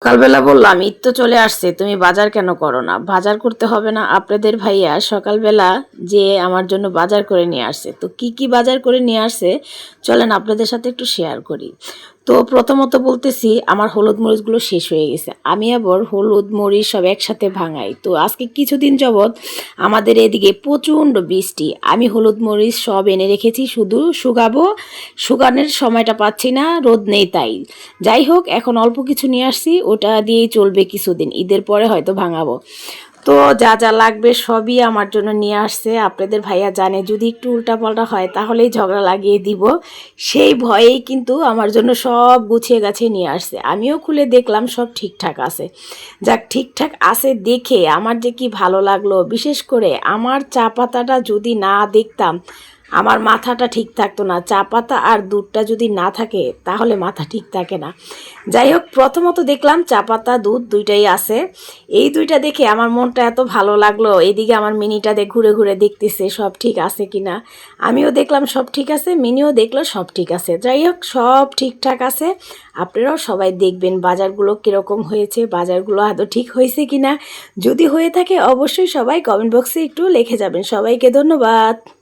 সকালবেলা বললাম ঈদ তো চলে আসছে, তুমি বাজার কেন করো না? বাজার করতে হবে না? আপনাদের ভাইয়া সকালবেলা যে আমার জন্য বাজার করে নিয়ে আসছে। তো কি কি বাজার করে নিয়ে আসছে চলেন আপনাদের সাথে একটু শেয়ার করি। তো প্রথমত বলতেছি, আমার হলুদ মরিচগুলো শেষ হয়ে গেছে। আমি আবার হলুদ মরিচ সব একসাথে ভাঙাই। তো আজকে কিছুদিন যাবৎ আমাদের এদিকে প্রচণ্ড বৃষ্টি, আমি হলুদ মরিচ সব এনে রেখেছি, শুধু শুকাবো। শুকানোর সময়টা পাচ্ছি না, রোদ নেই তাই। যাই হোক, এখন অল্প কিছু নিয়ে আসছি, ওটা দিয়েই চলবে কিছুদিন, ঈদের পরে হয়তো ভাঙাবো। তো যা যা লাগবে সবই আমার জন্য নিয়ে আসছে। আপনাদের ভাইয়া জানে যদি একটু উল্টাপাল্টা হয় তাহলেই ঝগড়া লাগিয়ে দিব, সেই ভয়েই কিন্তু আমার জন্য সব গুছিয়ে গাছিয়ে নিয়ে আসছে। আমিও খুলে দেখলাম সব ঠিকঠাক আছে। যাক, ঠিকঠাক আছে দেখে আমার যে কি ভালো লাগলো। বিশেষ করে আমার চা পাতাটা যদি না দেখতাম আমার মাথাটা ঠিক থাকতো না। চা পাতা আর দুধটা যদি না থাকে তাহলে মাথা ঠিক থাকে না। যাই হোক, প্রথমত দেখলাম চা পাতা দুধ দুইটাই আছে। এই দুইটা দেখে আমার মনটা এত ভালো লাগলো। এদিকে আমার মিনিটা ঘুরে ঘুরে দেখতেছে সব ঠিক আছে কিনা। আমিও দেখলাম সব ঠিক আছে, মিনিও দেখলো সব ঠিক আছে। যাই হোক, সব ঠিকঠাক আছে। আপনারাও সবাই দেখবেন বাজারগুলো কীরকম হয়েছে, বাজারগুলো আদৌ ঠিক হয়েছে কিনা। যদি হয়ে থাকে অবশ্যই সবাই কমেন্ট বক্সে একটু লিখে যাবেন। সবাইকে ধন্যবাদ।